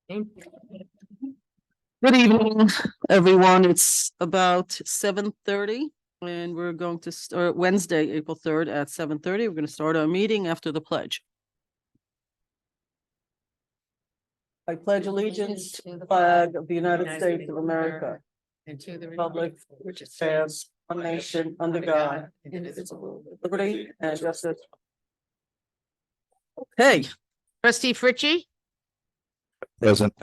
Good evening, everyone. It's about 7:30 and we're going to start Wednesday, April 3rd at 7:30. We're going to start our meeting after the pledge. I pledge allegiance to the flag of the United States of America and to the republic which stands one nation under God, indivisible, with liberty and justice. Okay. Trustee Fritchie, Present.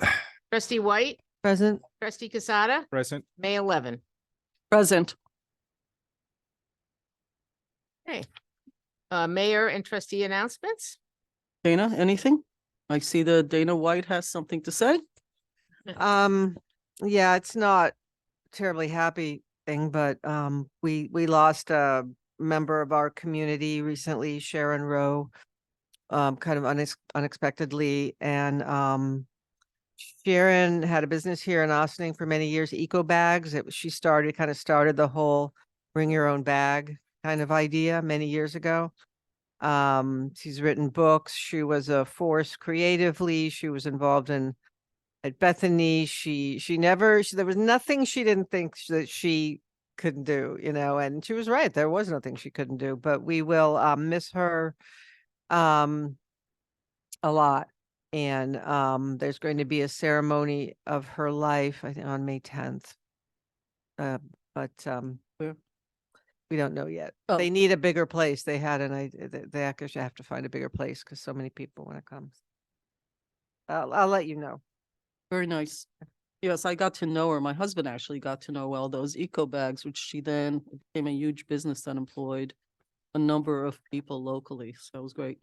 trustee White, Present. trustee Casada, Present. May 11. Present. Okay. Mayor and trustee announcements. Dana, anything? I see that Dana White has something to say. Yeah, it's not terribly happy thing, but we lost a member of our community recently, Sharon Rowe, kind of unexpectedly. And Sharon had a business here in Ossining for many years, Eco Bags. She kind of started the whole bring your own bag kind of idea many years ago. She's written books. She was a force creatively. She was involved at Bethany. There was nothing she didn't think that she couldn't do, and she was right. There was nothing she couldn't do, but we will miss her a lot. And there's going to be a ceremony of her life, I think, on May 10th. But we don't know yet. Oh. They need a bigger place. They actually have to find a bigger place because so many people when it comes. I'll let you know. Very nice. Yes, I got to know her. My husband actually got to know all those eco bags, which she then became a huge business that employed a number of people locally. So it was great.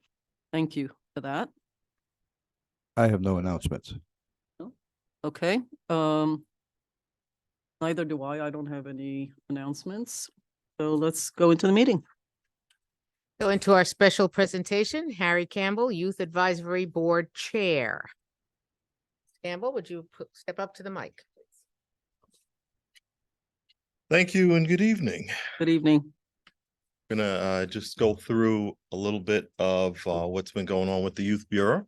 Thank you for that. I have no announcements. Okay. Neither do I. I don't have any announcements. So let's go into the meeting. Go into our special presentation. Harry Campbell, Youth Advisory Board Chair. Campbell, would you step up to the mic? Thank you and good evening. Good evening. I'm gonna just go through a little bit of what's been going on with the Youth Bureau.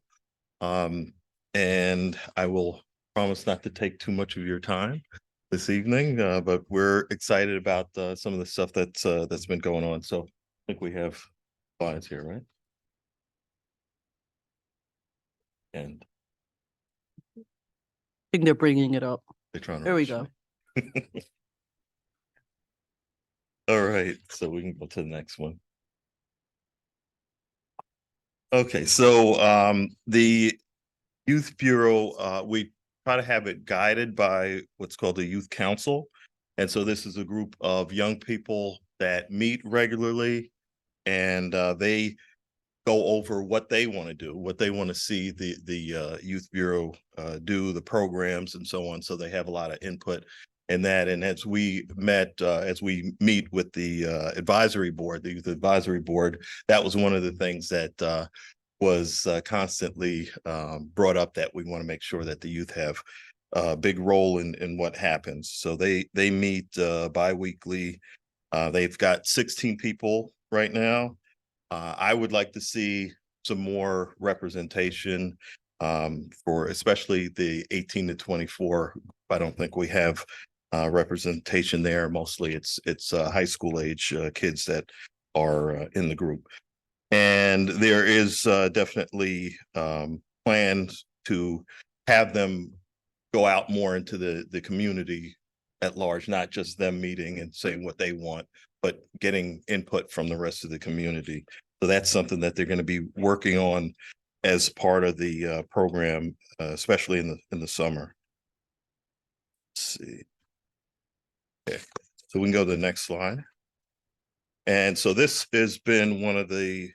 And I will promise not to take too much of your time this evening, but we're excited about some of the stuff that's been going on. So I think we have slides here, right? And I think they're bringing it up. they're trying to There we rush go. me. All right, so we can go to the next one. Okay, so the Youth Bureau, we try to have it guided by what's called the Youth Council. And so this is a group of young people that meet regularly, and they go over what they want to do, what they want to see the Youth Bureau do, the programs and so on. So they have a lot of input in that. And as we meet with the advisory board, the Youth Advisory Board, that was one of the things that was constantly brought up, that we want to make sure that the youth have a big role in what happens. So they meet bi-weekly. They've got 16 people right now. I would like to see some more representation for especially the 18 to 24. I don't think we have representation there. Mostly it's high school age kids that are in the group. And there is definitely plans to have them go out more into the community at large, not just them meeting and saying what they want, but getting input from the rest of the community. So that's something that they're going to be working on as part of the program, especially in the summer. Let's see. Okay, so we can go to the next slide. And so this has been one of the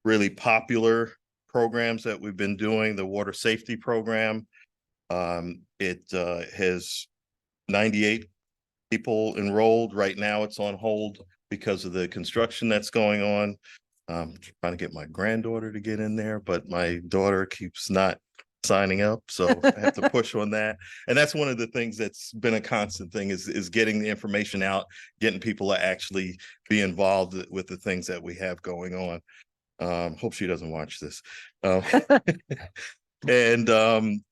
really popular programs that we've been doing, the water safety program. It has 98 people enrolled. Right now it's on hold because of the construction that's going on. I'm trying to get my granddaughter to get in there, but my daughter keeps not signing up, so I have to push on that. And that's one of the things that's been a constant thing is getting the information out, getting people to actually be involved with the things that we have going on. Hope she doesn't watch this. And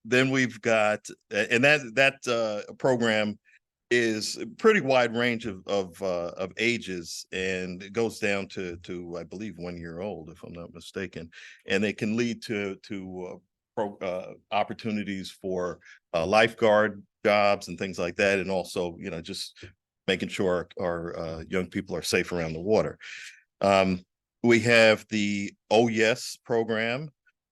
then we've got, and that program is a pretty wide range of ages, and it goes down to I believe 1 year old, if I'm not mistaken, and they can lead to opportunities for lifeguard jobs and things like that, and also just making sure our young people are safe around the water. We have the Oh Yes program,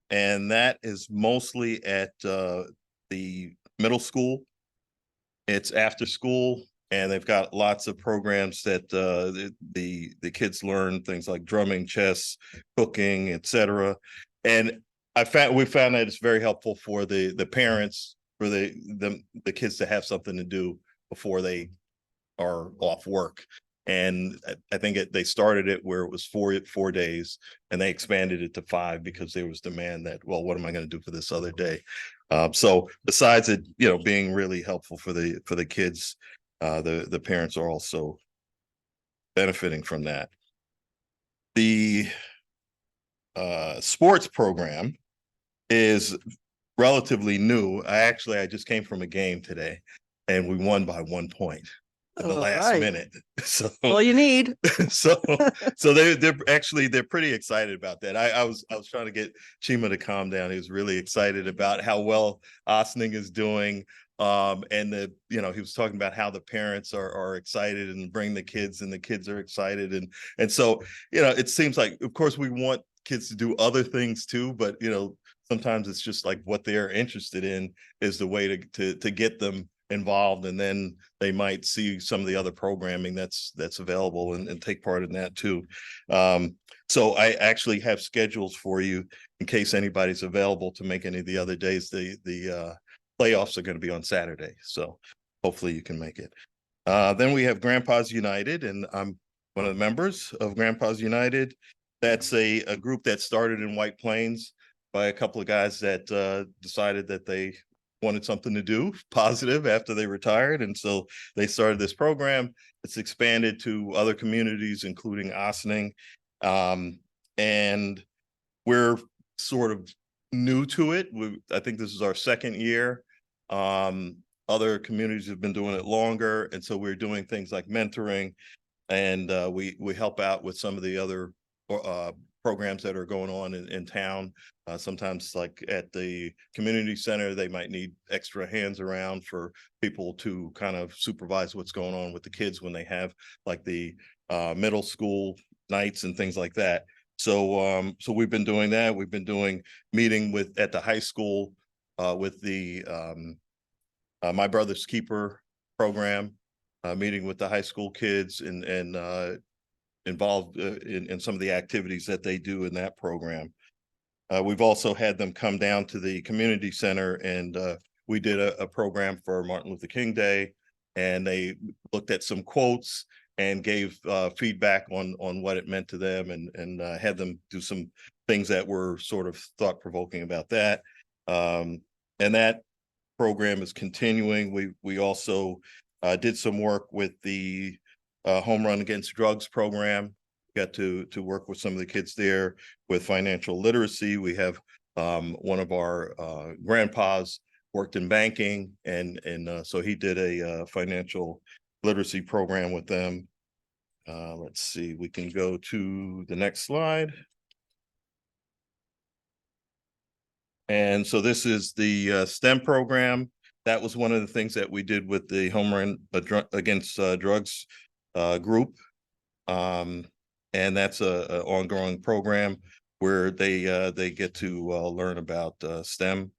and that is mostly at the middle school. It's after school, and they've got lots of programs that the kids learn things like drumming, chess, cooking, etc. And we found that it's very helpful for the parents, for the kids to have something to do before they are off work. And I think they started it where it was 4 days, and they expanded it to 5 because there was demand that, well, what am I going to do for this other day? So besides it, being really helpful for the kids, the parents are also benefiting from that. The sports program is relatively new. I just came from a game today, and we won by 1 point in the All last right. minute. So All you need. so they're pretty excited about that. I was trying to get Chima to calm down. He was really excited about how well Ossining is doing. And he was talking about how the parents are excited and bring the kids, and the kids are excited. And so, it seems like, of course, we want kids to do other things too, but sometimes it's just like what they're interested in is the way to get them involved, and then they might see some of the other programming that's available and take part in that too. So I actually have schedules for you in case anybody's available to make any of the other days. The playoffs are going to be on Saturday, so hopefully you can make it. Then we have Grandpa's United, and I'm one of the members of Grandpa's United. That's a group that started in White Plains by a couple of guys that decided that they wanted something to do positive after they retired. And so they started this program. It's expanded to other communities, including Ossining. And we're sort of new to it. I think this is our second year. Other communities have been doing it longer. And so we're doing things like mentoring, and we help out with some of the other programs that are going on in town. Sometimes, like at the community center, they might need extra hands around for people to kind of supervise what's going on with the kids when they have like the middle school nights and things like that. So we've been doing that. We've been doing meeting at the high school with the My Brother's Keeper program, meeting with the high school kids and involved in some of the activities that they do in that program. We've also had them come down to the community center, and we did a program for Martin Luther King Day, and they looked at some quotes and gave feedback on what it meant to them, and had them do some things that were sort of thought-provoking about that. And that program is continuing. We also did some work with the Home Run Against Drugs program. Got to work with some of the kids there with financial literacy. We have one of our grandpas worked in banking, and so he did a financial literacy program with them. Let's see, we can go to the next slide. And so this is the STEM program. That was one of the things that we did with the Home Run Against Drugs group. And that's a ongoing program where they get to learn about STEM,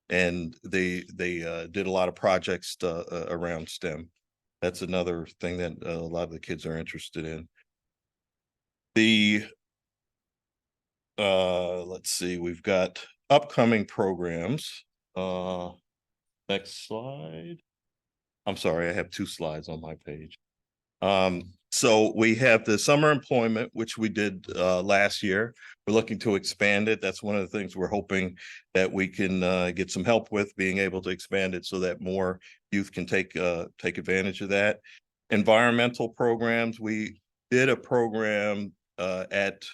and they did a lot of projects around STEM. That's another thing that a lot of the kids are interested in. Let's see, we've got upcoming programs. Next slide. I'm sorry, I have 2 slides on my page. So we have the summer employment, which we did last year. We're looking to expand it. That's one of the things we're hoping that we can get some help with, being able to expand it so that more youth can take advantage of that. Environmental programs, we did a program at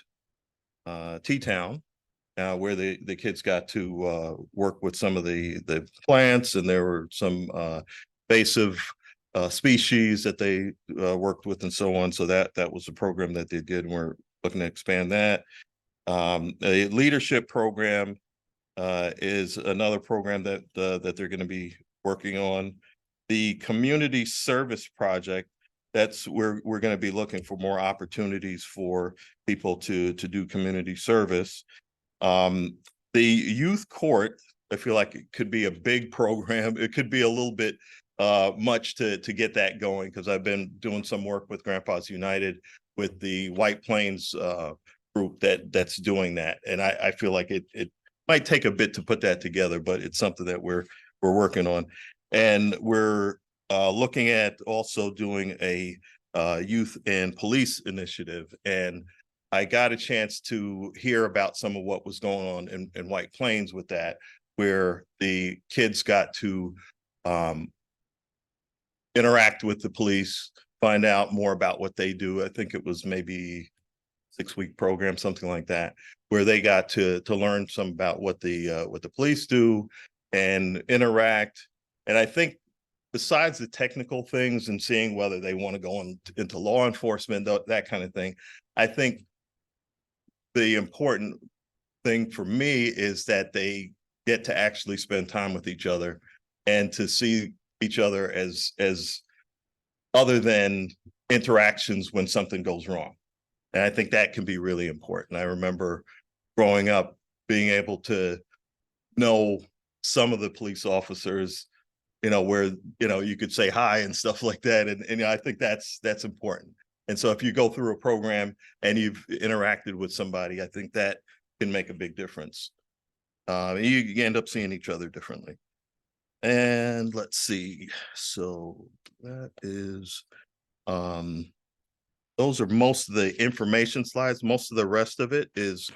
T-Town, where the kids got to work with some of the plants, and there were some invasive species that they worked with and so on. So that was a program that they did, and we're looking to expand that. A leadership program is another program that they're going to be working on. The community service project, that's where we're going to be looking for more opportunities for people to do community service. The youth court, I feel like it could be a big program. It could be a little bit much to get that going, because I've been doing some work with Grandpas United with the White Plains group that's doing that, and I feel like it might take a bit to put that together, but it's something that we're working on, and we're looking at also doing a youth and police initiative. And I got a chance to hear about some of what was going on in White Plains with that, where the kids got to interact with the police, find out more about what they do. I think it was maybe 6-week program, something like that, where they got to learn some about what the police do and interact. And I think besides the technical things and seeing whether they want to go into law enforcement, that kind of thing, I think the important thing for me is that they get to actually spend time with each other and to see each other as other than interactions when something goes wrong. And I think that can be really important. I remember growing up being able to know some of the police officers, where, you could say hi and stuff like that. And I think that's important. And so if you go through a program and you've interacted with somebody, I think that can make a big difference. You end up seeing each other differently. And let's see. So that is, those are most of the information slides. Most of the rest of it is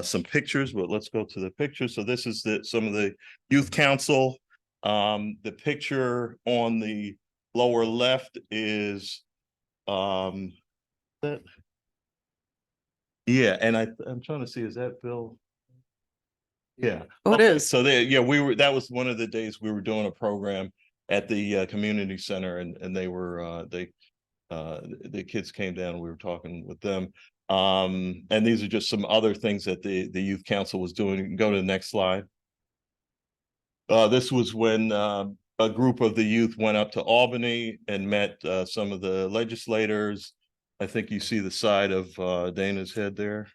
some pictures, but let's go to the pictures. So this is some of the youth council. The picture on the lower left is that, yeah, and I'm trying to see, is that Bill? Yeah. Oh, it Okay, is. so that was one of the days we were doing a program at the community center, and they were the kids came down and we were talking with them. And these are just some other things that the youth council was doing. You can go to the next slide. This was when a group of the youth went up to Albany and met some of the legislators. I think you see the side of Dana's head there,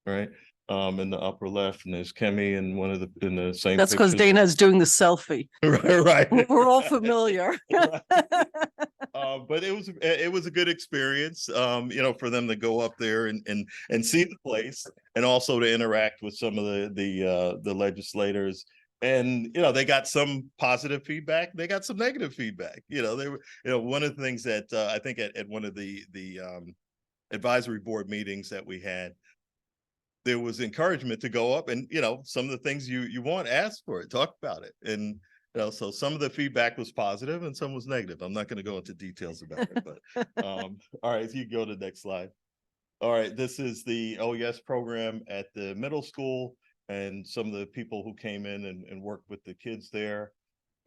right? In the upper left, and there's Kemi in in the same. That's because pictures. Dana's doing the selfie. Right. We're all familiar. But it was a good experience, for them to go up there and see the place, and also to interact with some of the legislators. And they got some positive feedback, they got some negative feedback. They were, one of the things that I think at one of the advisory board meetings that we had, there was encouragement to go up and some of the things you want, ask for it, talk about it. And so some of the feedback was positive and some was negative. I'm not going to go into details about it, but all right, so you go to the next slide. All right, this is the OES program at the middle school and some of the people who came in and worked with the kids there.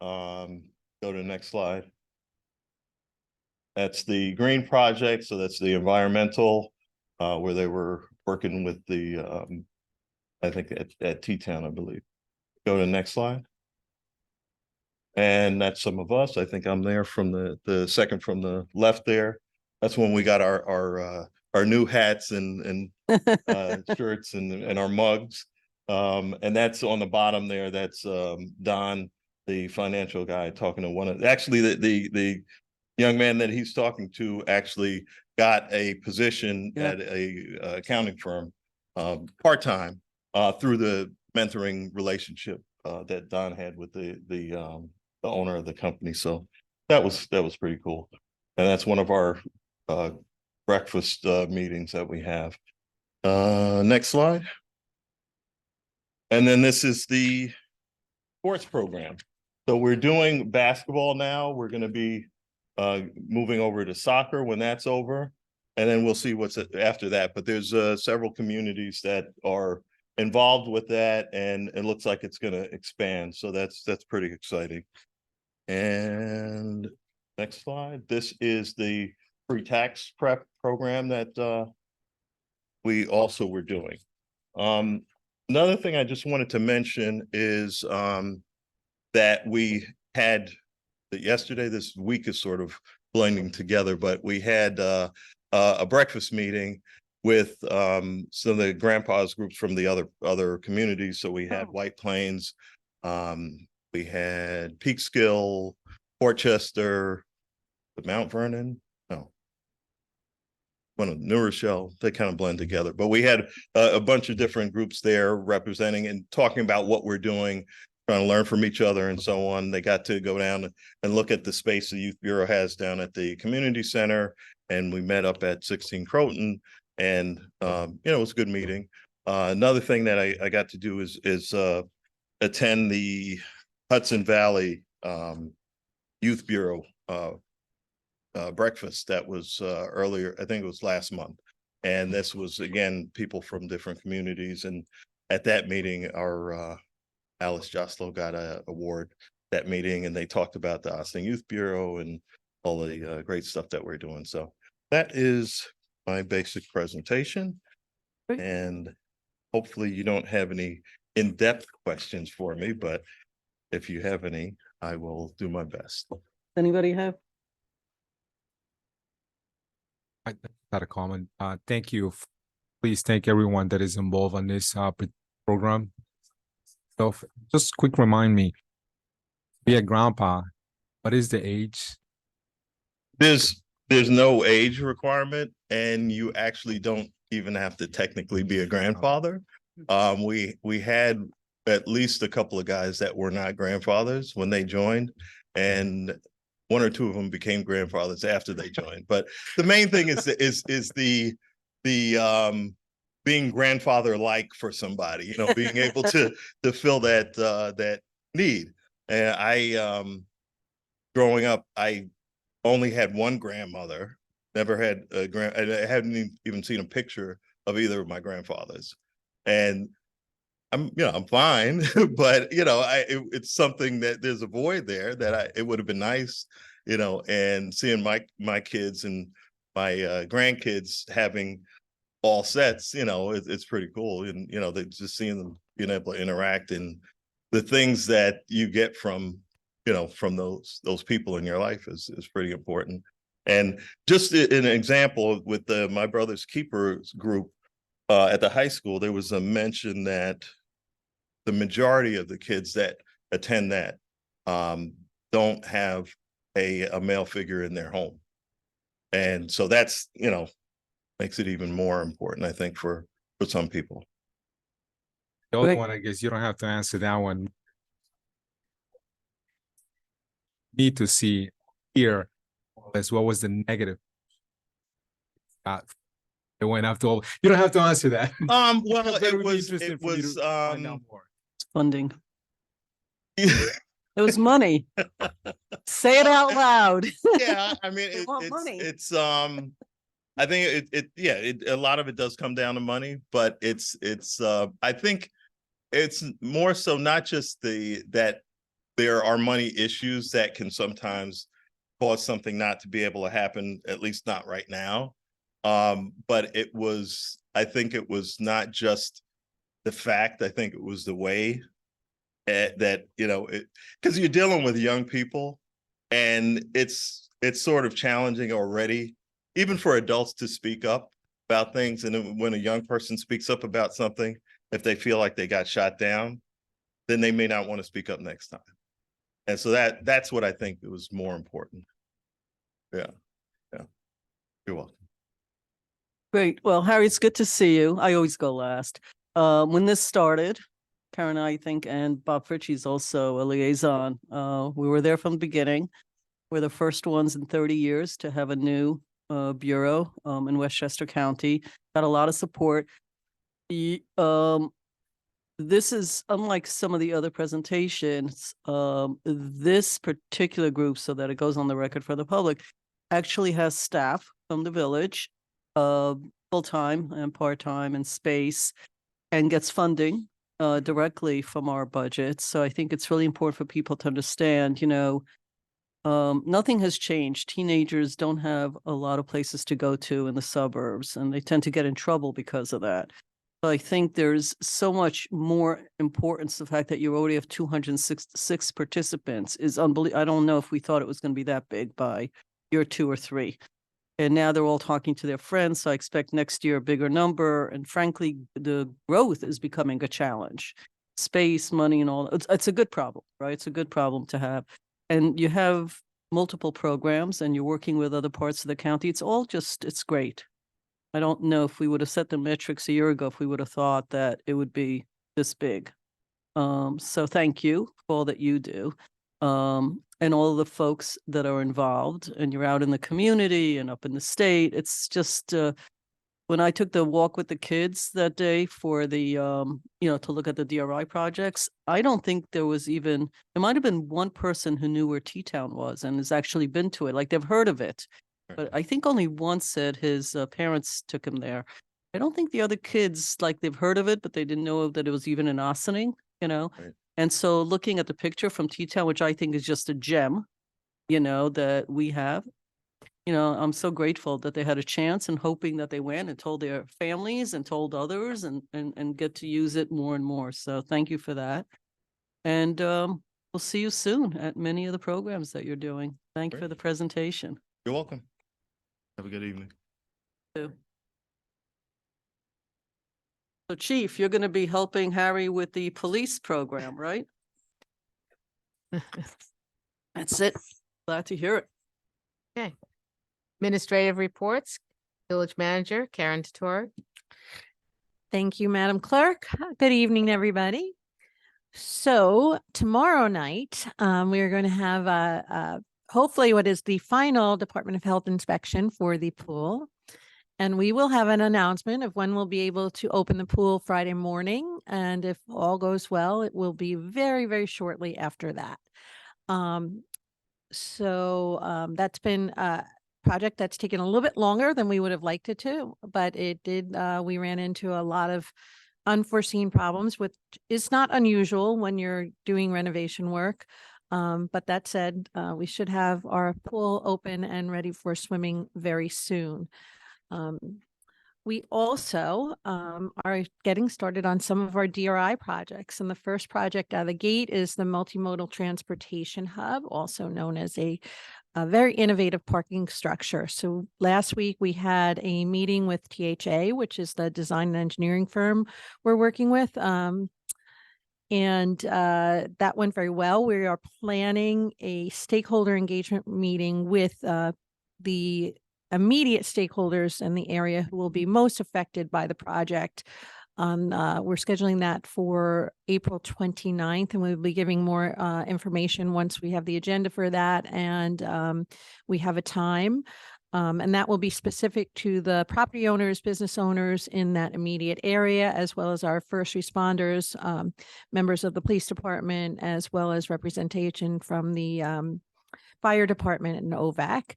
Go to the next slide. That's the green project. So that's the environmental, where they were working with the, I think at T-Town, I believe. Go to the next slide. And that's some of us. I think I'm there from the second from the left there. That's when we got our new hats and shirts and our mugs. And that's on the bottom there. That's Don, the financial guy, talking to one of actually the young man that he's talking to actually got a position at a accounting firm part-time through the mentoring relationship that Don had with the owner of the company. So that was pretty cool. And that's one of our breakfast meetings that we have. Next slide. And then this is the sports program. So we're doing basketball now. We're going to be moving over to soccer when that's over. And then we'll see what's after that. But there's several communities that are involved with that, and it looks like it's going to expand. So that's pretty exciting. And next slide. This is the pre-tax prep program that we also were doing. Another thing I just wanted to mention is that we had yesterday, this week is sort of blending together, but we had a breakfast meeting with some of the grandpas groups from the other communities. So we had White Plains, we had Peekskill, Portchester, Mount Vernon, no, one of New Rochelle. They kind of blend together, but we had a bunch of different groups there representing and talking about what we're doing, trying to learn from each other and so on. They got to go down and look at the space the Youth Bureau has down at the community center, and we met up at 16 Croton, and it was a good meeting. Another thing that I got to do is attend the Hudson Valley Youth Bureau breakfast that was earlier. I think it was last month, and this was again people from different communities. And at that meeting, our Alice Joslo got an award that meeting, and they talked about the Austin Youth Bureau and all the great stuff that we're doing. So that is my basic presentation, Great. and hopefully you don't have any in-depth questions for me, but if you have any, I will do my best. Anybody have? I got a comment. Thank you. Please thank everyone that is involved on this program. So just quick remind me, be a grandpa, what is the age? There's no age requirement, and you actually don't even have to technically be a grandfather. We had at least a couple of guys that were not grandfathers when they joined, and one or two of them became grandfathers after they joined. But the main thing is the being grandfather-like for somebody, being able to fill that need. And I growing up, I only had one grandmother, never had a I hadn't even seen a picture of either of my grandfathers. And I'm fine, but it's something that there's a void there that it would have been nice, and seeing my kids and my grandkids having all sets, it's pretty cool. And, they just seeing them being able to interact, and the things that you get from those people in your life is pretty important. And just an example with my brother's keepers group at the high school, there was a mention that the majority of the kids that attend that don't have a male figure in their home. And so that's, makes it even more important, I think, for some people. The other Right. one, I guess you don't have to answer that one. Need to see here as what was the negative. It went after all. You don't have to answer that. Well, But it would be was interesting for me to find out more. Funding. It was money. Say it out loud. Yeah, I mean, They want money. it's I think a lot of it does come down to money, but it's I think it's more so not just that there are money issues that can sometimes cause something not to be able to happen, at least not right now. But I think it was not just the fact, I think it was the way that, because you're dealing with young people, and it's sort of challenging already, even for adults, to speak up about things. And when a young person speaks up about something, if they feel like they got shot down, then they may not want to speak up next time. And so that's what I think it was more important. Yeah. You're welcome. Great. Well, Harry, it's good to see you. I always go last. When this started, Karen, I think, and Bob Fritchie's also a liaison. We were there from the beginning. We're the first ones in 30 years to have a new bureau in Westchester County. Got a lot of support. This is unlike some of the other presentations. This particular group, so that it goes on the record for the public, actually has staff from the village, full-time and part-time and space. and gets funding directly from our budget. So I think it's really important for people to understand, nothing has changed. Teenagers don't have a lot of places to go to in the suburbs, and they tend to get in trouble because of that. So I think there's so much more importance. The fact that you already have 206 participants is unbelievable. I don't know if we thought it was going to be that big by year 2 or 3. And now they're all talking to their friends. So I expect next year a bigger number. And frankly, the growth is becoming a challenge. Space, money, and all. It's a good problem, right? It's a good problem to have. And you have multiple programs and you're working with other parts of the county. It's great. I don't know if we would have set the metrics a year ago, if we would have thought that it would be this big. So thank you for all that you do. And all of the folks that are involved, and you're out in the community and up in the state. It's just, when I took the walk with the kids that day for the, to look at the DRI projects, I don't think there might have been one person who knew where T-Town was and has actually been to it. Like, they've heard of it. But I think only one said his parents took him there. I don't think the other kids, like, they've heard of it, but they didn't know that it was even in Ossining, Right. And so looking at the picture from T-Town, which I think is just a gem, that we have, I'm so grateful that they had a chance, and hoping that they went and told their families and told others and get to use it more and more. So thank you for that. And we'll see you soon at many of the programs that you're doing. Thank you for Great. the presentation. You're welcome. Have a good evening. Too. So Chief, you're going to be helping Harry with the police program, right? That's it. Glad to hear it. Okay. Administrative reports, Village Manager Karen Torre. Thank you, Madam Clerk. Good evening, everybody. So tomorrow night, we are going to have hopefully what is the final Department of Health inspection for the pool. And we will have an announcement of when we'll be able to open the pool Friday morning. And if all goes well, it will be very, very shortly after that. That's been a project that's taken a little bit longer than we would have liked it to, but it did. We ran into a lot of unforeseen problems, which is not unusual when you're doing renovation work. But that said, we should have our pool open and ready for swimming very soon. We also are getting started on some of our DRI projects. And the first project out of the gate is the Multimodal Transportation Hub, also known as a very innovative parking structure. So last week we had a meeting with THA, which is the design and engineering firm we're working with. And that went very well. We are planning a stakeholder engagement meeting with the immediate stakeholders in the area who will be most affected by the project. We're scheduling that for April 29th, and we'll be giving more information once we have the agenda for that, and we have a time. And that will be specific to the property owners, business owners in that immediate area, as well as our first responders, members of the police department, as well as representation from the fire department and OVAC.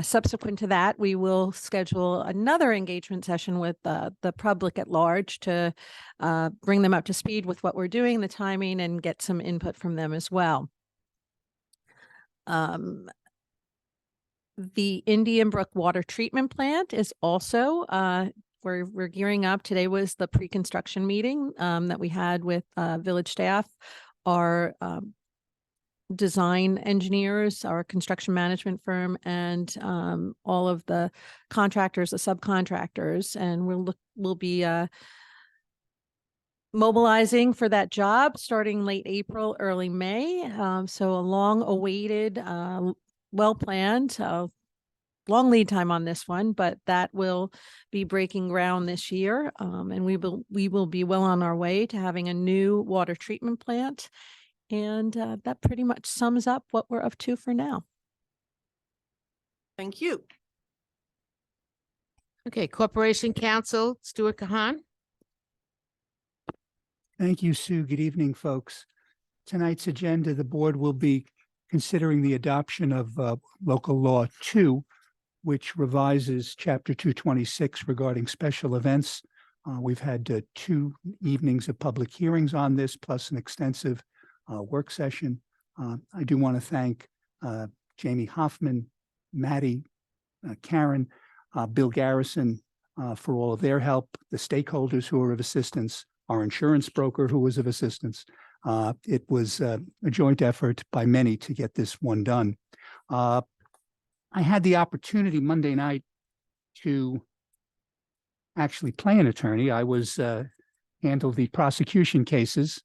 Subsequent to that, we will schedule another engagement session with the public at large to bring them up to speed with what we're doing, the timing, and get some input from them as well. The Indian Brook Water Treatment Plant is also, we're gearing up. Today was the pre-construction meeting that we had with village staff, our design engineers, our construction management firm, and all of the contractors, the subcontractors, and we'll be mobilizing for that job starting late April, early May. So a long awaited, well-planned, long lead time on this one, but that will be breaking ground this year. And we will be well on our way to having a new water treatment plant. And that pretty much sums up what we're up to for now. Thank you. Okay, Corporation Counsel, Stuart Kahan. Thank you, Sue. Good evening, folks. Tonight's agenda, the board will be considering the adoption of Local Law 2, which revises Chapter 226 regarding special events We've had 2 evenings of public hearings on this, plus an extensive work session. I do want to thank Jamie Hoffman, Maddie, Karen, Bill Garrison for all of their help, the stakeholders who are of assistance, our insurance broker who was of assistance. It was a joint effort by many to get this one done. I had the opportunity Monday night to actually play an attorney. I was handled the prosecution cases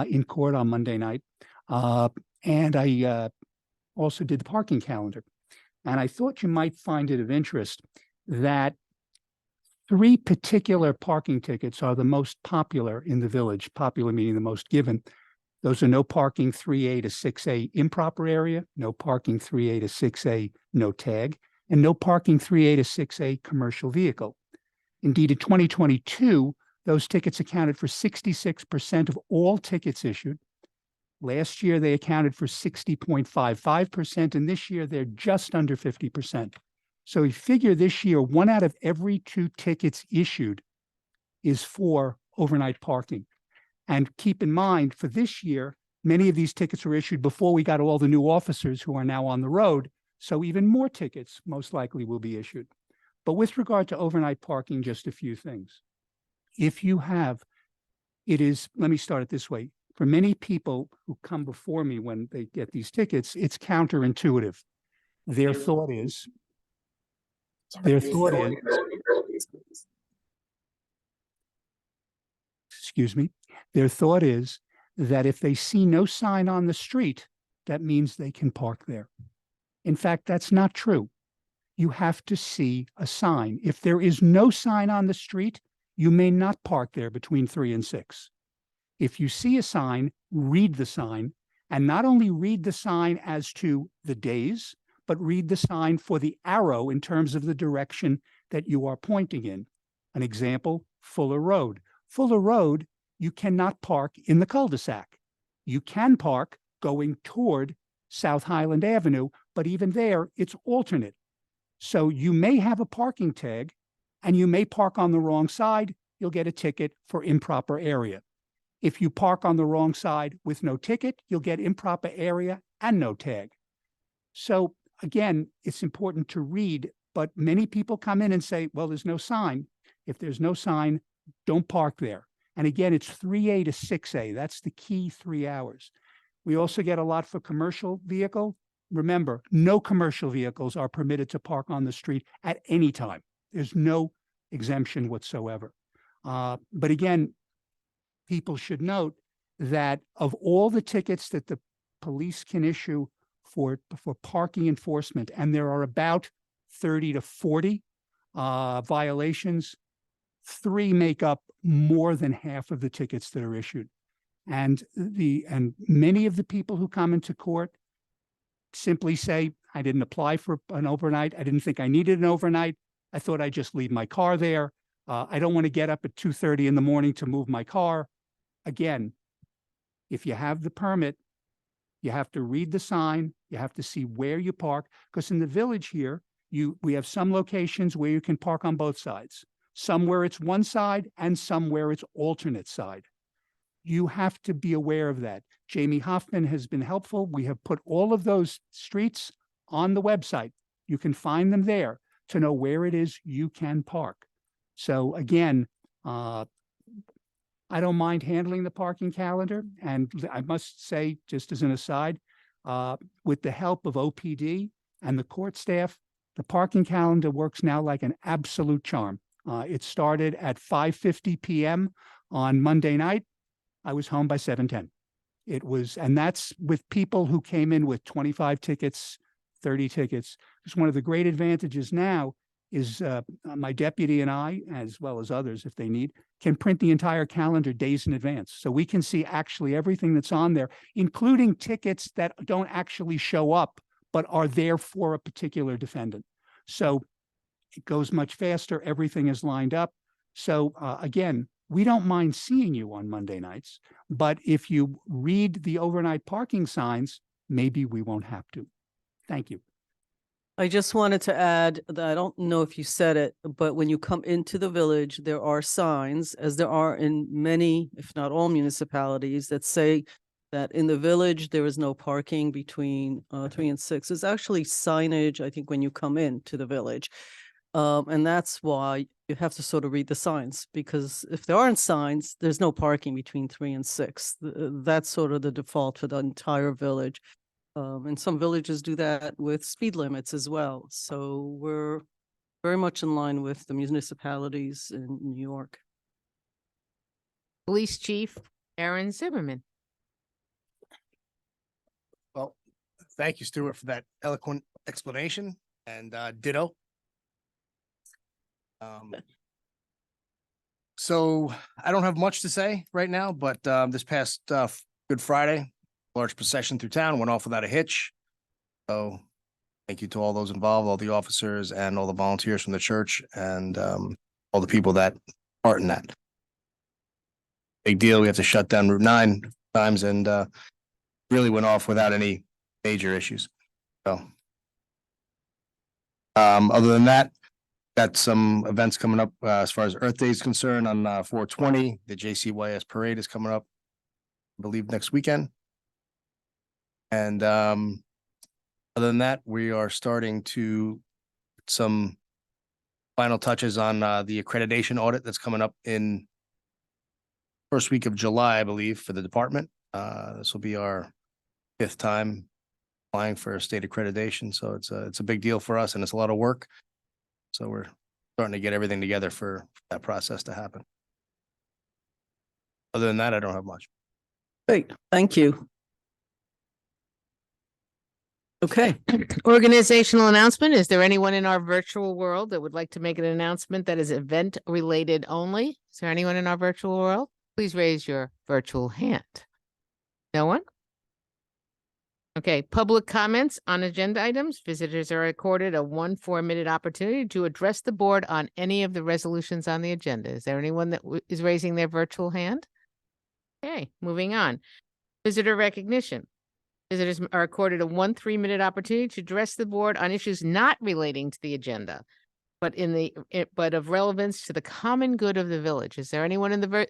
in court on Monday night. And I also did the parking calendar. And I thought you might find it of interest that 3 particular parking tickets are the most popular in the village, popular meaning the most given. Those are no parking 3A to 6A improper area, no parking 3A to 6A no tag, and no parking 3A to 6A commercial vehicle. Indeed, in 2022, those tickets accounted for 66% of all tickets issued. Last year, they accounted for 60.55%, and this year they're just under 50%. So we figure this year, 1 out of every 2 tickets issued is for overnight parking. And keep in mind, for this year, many of these tickets were issued before we got all the new officers who are now on the road. So even more tickets most likely will be issued. But with regard to overnight parking, just a few things. If you have, let me start it this way. For many people who come before me when they get these tickets, it's counterintuitive. Their thought is, excuse me, their thought is that if they see no sign on the street, that means they can park there. In fact, that's not true. You have to see a sign. If there is no sign on the street, you may not park there between 3 and 6. If you see a sign, read the sign, and not only read the sign as to the days, but read the sign for the arrow in terms of the direction that you are pointing in. An example, Fuller Road. Fuller Road, you cannot park in the cul-de-sac. You can park going toward South Highland Avenue, but even there, it's alternate. So you may have a parking tag and you may park on the wrong side, you'll get a ticket for improper area. If you park on the wrong side with no ticket, you'll get improper area and no tag. So again, it's important to read, but many people come in and say, well, there's no sign. If there's no sign, don't park there. And again, it's 3A to 6A. That's the key 3 hours. We also get a lot for commercial vehicle. Remember, no commercial vehicles are permitted to park on the street at any time. There's no exemption whatsoever. But again, people should note that of all the tickets that the police can issue for parking enforcement, and there are about 30 to 40 violations, 3 make up more than half of the tickets that are issued. And many of the people who come into court simply say, I didn't apply for an overnight. I didn't think I needed an overnight. I thought I'd just leave my car there. I don't want to get up at 2:30 in the morning to move my car. Again, if you have the permit, you have to read the sign. You have to see where you park, because in the village here, we have some locations where you can park on both sides, some where it's one side and some where it's alternate side. You have to be aware of that. Jamie Hoffman has been helpful. We have put all of those streets on the website. You can find them there to know where it is you can park. So again, I don't mind handling the parking calendar. And I must say, just as an aside, with the help of OPD and the court staff, the parking calendar works now like an absolute charm. It started at 5:50 p.m. on Monday night. I was home by 7:10. And that's with people who came in with 25 tickets, 30 tickets. Because one of the great advantages now is my deputy and I, as well as others if they need, can print the entire calendar days in advance. So we can see actually everything that's on there, including tickets that don't actually show up, but are there for a particular defendant. So it goes much faster. Everything is lined up. So again, we don't mind seeing you on Monday nights, but if you read the overnight parking signs, maybe we won't have to. Thank you. I just wanted to add that I don't know if you said it, but when you come into the village, there are signs, as there are in many, if not all municipalities, that say that in the village, there is no parking between 3 and 6. There's actually signage, I think, when you come into the village. And that's why you have to sort of read the signs, because if there aren't signs, there's no parking between 3 and 6. That's sort of the default for the entire village. And some villages do that with speed limits as well. So we're very much in line with the municipalities in New York. Police Chief Aaron Zimmerman. Well, thank you, Stuart, for that eloquent explanation, and ditto. So I don't have much to say right now, but this past Good Friday, large procession through town went off without a hitch. So thank you to all those involved, all the officers and all the volunteers from the church and all the people that part in that. Big deal. We have to shut down Route 9 times and really went off without any major issues. So other than that, got some events coming up as far as Earth Day is concerned on 4/20. The JCYS parade is coming up, I believe, next weekend. And other than that, we are starting to put some final touches on the accreditation audit that's coming up in first week of July, I believe, for the department. This will be our 5th time applying for state accreditation. So it's a big deal for us and it's a lot of work. So we're starting to get everything together for that process to happen. Other than that, I don't have much. Great, thank you. Okay, Organizational announcement. Is there anyone in our virtual world that would like to make an announcement that is event related only? Is there anyone in our virtual world? Please raise your virtual hand. No one? Okay, public comments on agenda items. Visitors are accorded a 1 4-minute opportunity to address the board on any of the resolutions on the agenda. Is there anyone that is raising their virtual hand? Okay, moving on. Visitor recognition. Visitors are accorded a 1 3-minute opportunity to address the board on issues not relating to the agenda, but but of relevance to the common good of the village. Is there anyone in the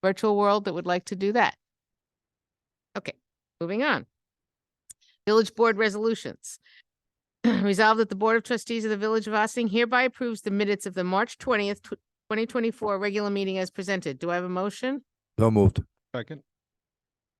virtual world that would like to do that? Okay, moving on. Village Board resolutions. Resolved that the Board of Trustees of the Village of Ossining hereby approves the minutes of the March 20th, 2024 regular meeting as presented. Do I have a motion? So moved. Second.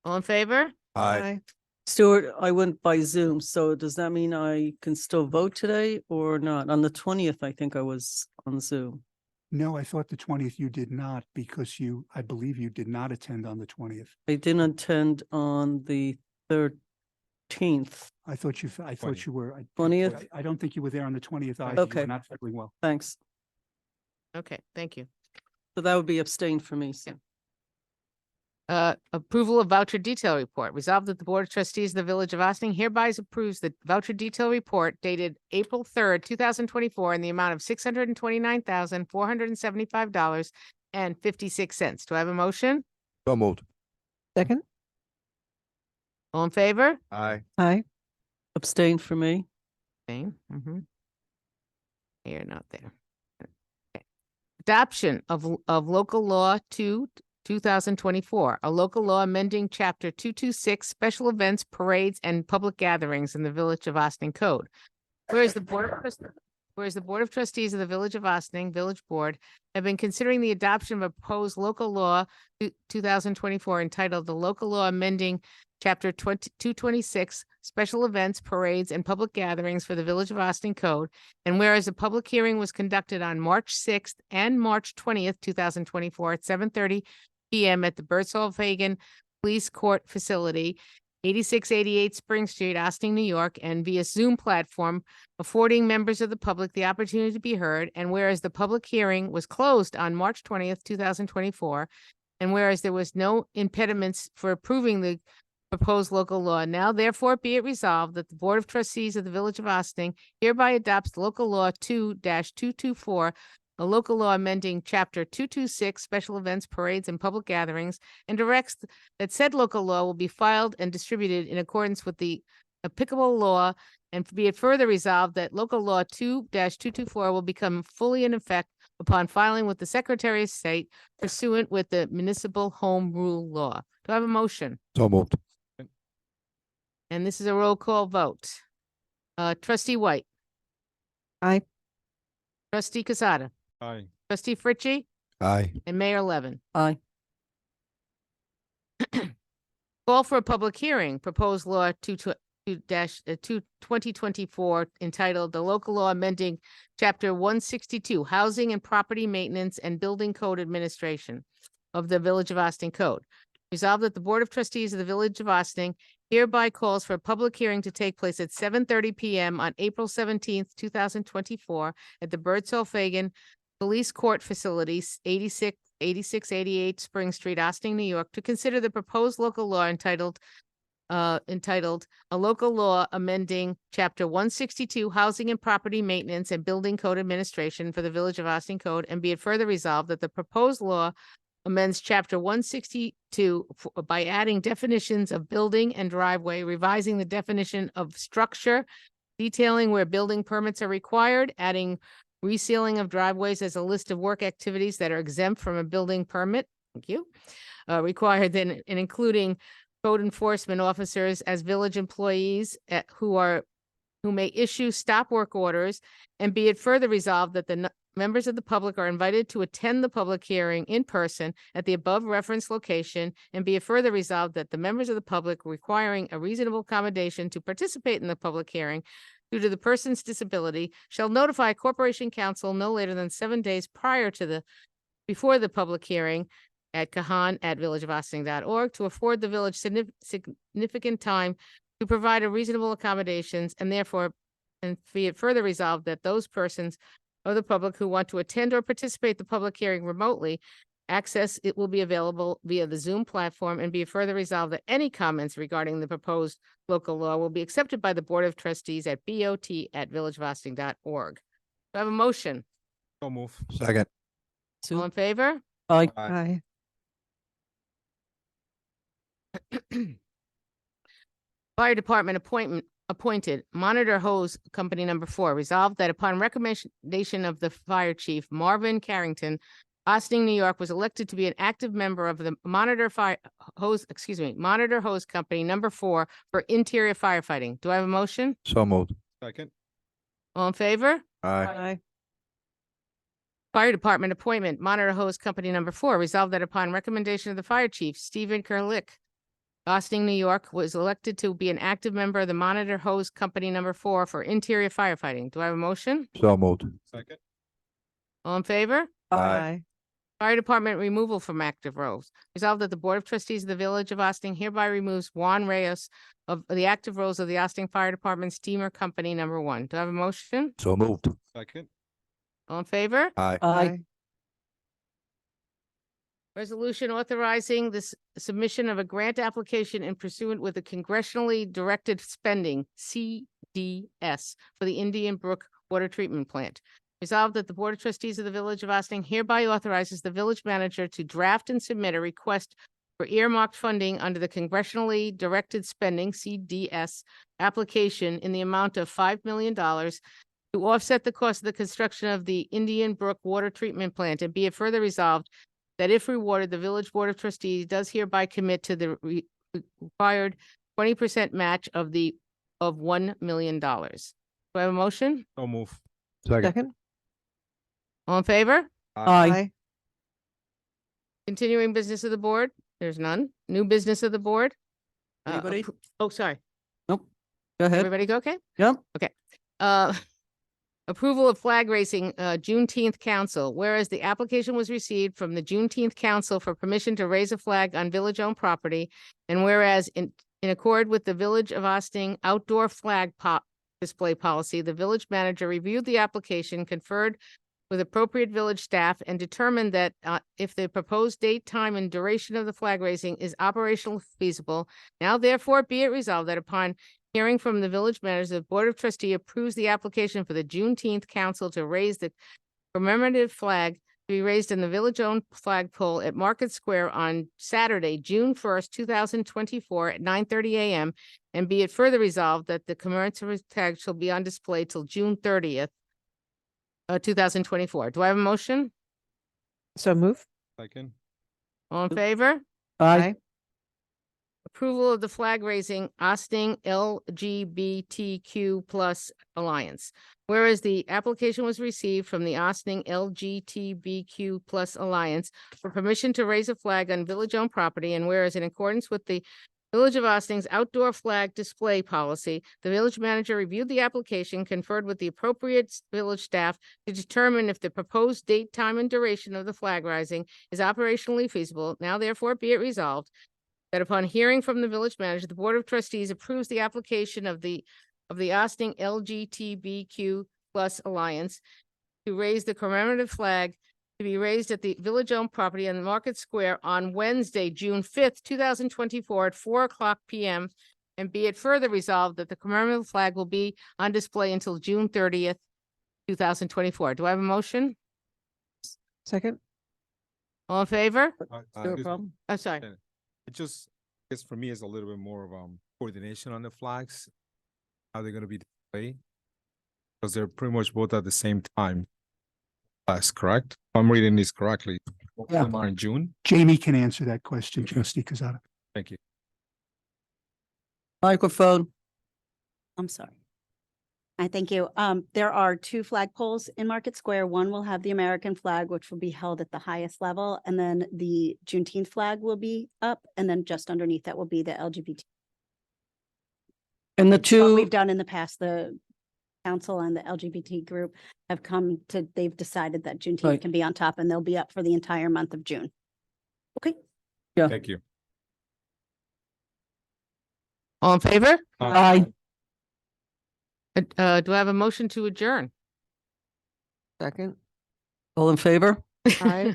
All in favor? Aye. Stuart, I went by Zoom, so does that mean I can still vote today or not? On the 20th, I think I was on Zoom. No, I thought the 20th you did not because I believe you did not attend on the 20th. I didn't attend on the 13th. I thought you were. 20th? I don't think you were there on the 20th either. You Okay. were not feeling well. Thanks. Okay, thank you. So that would be abstained for me. So. Approval of voucher detail report. Resolved that the Board of Trustees of the Village of Ossining hereby approves the voucher detail report dated April 3rd, 2024 in the amount of $629,475.56. Do I have a motion? So moved. Second? All in favor? Aye. Aye. Abstain for me. Same. You're not there. Okay. Adoption of local law 2024, a local law amending chapter 226, special events, parades, and public gatherings in the Village of Ossining Code. Whereas the Board of Trustees of the Village of Ossining, Village Board, have been considering the adoption of a proposed local law 2024 entitled the Local Law Amending Chapter 226, Special Events, Parades, and Public Gatherings for the Village of Ossining Code, and whereas a public hearing was conducted on March 6th and March 20th, 2024 at 7:30 p.m. at the Bertzold-Hagen Police Court Facility, 8688 Spring Street, Ossining, New York, and via Zoom platform, affording members of the public the opportunity to be heard, and whereas the public hearing was closed on March 20th, 2024, and whereas there was no impediments for approving the proposed local law, now therefore be it resolved that the Board of Trustees of the Village of Ossining hereby adopts local law 2-224, a local law amending chapter 226, special events, parades, and public gatherings, and directs that said local law will be filed and distributed in accordance with the applicable law And be it further resolved that local law 2-224 will become fully in effect upon filing with the Secretary of State pursuant with the municipal home rule law. Do I have a motion? So moved. And this is a roll call vote. Trustee White, Aye. trustee Casada, Aye. trustee Fritchie, Aye. and Mayor Levin. Aye. Call for a public hearing, proposed law 2024 entitled The Local Law Amending Chapter 162, Housing and Property Maintenance and Building Code Administration of the Village of Austin Code. Resolved that the Board of Trustees of the Village of Austin hereby calls for a public hearing to take place at 7:30 PM on April 17th, 2024 at the Birdsall Fagan Police Court Facilities, 8688 Spring Street, Austin, New York, to consider the proposed local law entitled A Local Law Amending Chapter 162, Housing and Property Maintenance and Building Code Administration for the Village of Austin Code, and be it further resolved that the proposed law amends Chapter 162 by adding definitions of building and driveway, revising the definition of structure, detailing where building permits are required, adding resealing of driveways as a list of work activities that are exempt from a building permit. Thank you. Required then, and including code enforcement officers as village employees who may issue stop work orders, and be it further resolved that the members of the public are invited to attend the public hearing in person at the above referenced location, and be it further resolved that the members of the public requiring a reasonable accommodation to participate in the public hearing due to the person's disability shall notify Corporation Counsel no later than 7 days before the public hearing at kahan@villageofaustin.org to afford the village significant time to provide a reasonable accommodations, and therefore, and be it further resolved that those persons of the public who want to attend or participate in the public hearing remotely, it will be available via the Zoom platform, and be it further resolved that any comments regarding the proposed local law will be accepted by the Board of Trustees at bot@villageofaustin.org. Do I have a motion? So move. Second. All in favor? Aye. Aye. Fire Department appointed Monitor Hose Company Number 4. Resolved that upon recommendation of the Fire Chief Marvin Carrington, Austin, New York was elected to be an active member of the Monitor Hose Company Number 4 for interior firefighting. Do I have a motion? So moved. Second. All in favor? Aye. Aye. Fire Department appointment, Monitor Hose Company Number 4. Resolved that upon recommendation of the Fire Chief, Stephen Kerlick, Austin, New York, was elected to be an active member of the Monitor Hose Company Number 4 for interior firefighting. Do I have a motion? So moved. Second. All in favor? Aye. Fire Department removal from active roles. Resolved that the Board of Trustees of the Village of Austin hereby removes Juan Reyes of the active roles of the Austin Fire Department Steamer Company Number 1. Do I have a motion? So moved. Second. All in favor? Aye. Aye. Resolution authorizing the submission of a grant application in pursuant with the congressionally directed spending, CDS, for the Indian Brook Water Treatment Plant. Resolved that the Board of Trustees of the Village of Austin hereby authorizes the village manager to draft and submit a request for earmarked funding under the congressionally directed spending, CDS, application in the amount of $5 million to offset the cost of the construction of the Indian Brook Water Treatment Plant, and be it further resolved that if rewarded, the Village Board of Trustees does hereby commit to the required 20% match of $1 million. Do I have a motion? So move. Second. All in favor? Aye. Continuing business of the board? There's none. New business of the board? Anybody? Oh, sorry. Go ahead. Everybody go okay? Yep. Approval of flag racing, Juneteenth Council. Whereas the application was received from the Juneteenth Council for permission to raise a flag on village-owned property, and whereas in accord with the Village of Austin outdoor flag display policy, the village manager reviewed the application, conferred with appropriate village staff, and determined that if the proposed date, time, and duration of the flag raising is operational feasible, now therefore be it resolved that upon hearing from the village manager, the Board of Trustee approves the application for the Juneteenth Council to raise the commemorative flag be raised in the village-owned flagpole at Market Square on Saturday, June 1st, 2024 at 9:30 a.m. And be it further resolved that the commemorative flag shall be on display till June 30th, 2024. Do I have a motion? So move. Second. All in favor? Aye. Approval of the flag raising Austin LGBTQ+ Alliance. Whereas the application was received from the Austin LGBTQ+ Alliance for permission to raise a flag on village-owned property, and whereas in accordance with the Village of Austin's outdoor flag display policy, the village manager reviewed the application, conferred with the appropriate village staff to determine if the proposed date, time, and duration of the flag rising is operationally feasible. Now therefore be it resolved that upon hearing from the village manager, the Board of Trustees approves the application of the Austin LGBTQ+ Alliance to raise the commemorative flag to be raised at the village-owned property on the Market Square on Wednesday, June 5th, 2024 at 4:00 p.m. And be it further resolved that the commemorative flag will be on display until June 30th, 2024. Do I have a motion? Second. All in favor? No problem. I'm sorry. It just, I guess for me, it's a little bit more of coordination on the flags, how they're gonna be displayed. Because they're pretty much both at the same time. That's correct. If I'm reading this correctly. Both of them are in June. Jamie can answer that question, Trustee Quezada. Thank you. Microphone. I'm sorry. I thank you. There are two flagpoles in Market Square. One will have the American flag, which will be held at the highest level, and then the Juneteenth flag will be up, and then just underneath that will be the LGBT. And the What two, we've done in the past, the council and the LGBT group have come to, they've decided that Juneteenth Right. can be on top, and they'll be up for the entire month of June. Okay. yeah. Thank you. All in favor? Aye. Do I have a motion to adjourn? Second. All in favor? Aye.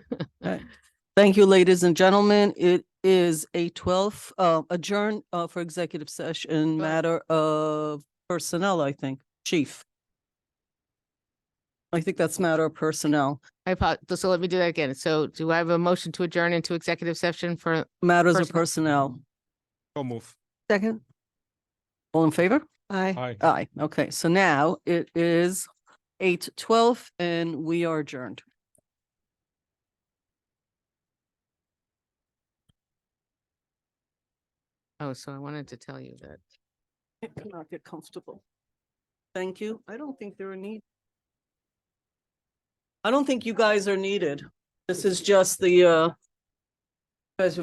Thank you, ladies and gentlemen. It is 8:12, adjourn for executive session, matter of personnel, I think. Chief. I think that's matter of personnel, So let me do that again. So do I have a motion to adjourn into executive session for, matters of Personnel. personnel. So move. Second. Oh. All in favor? Aye. Aye. Aye. Okay, so now it is 8:12 and we are adjourned. oh, so I wanted to tell you that. I cannot get comfortable. Thank you. I don't think they're a need. I don't think you guys are needed. This is just the guys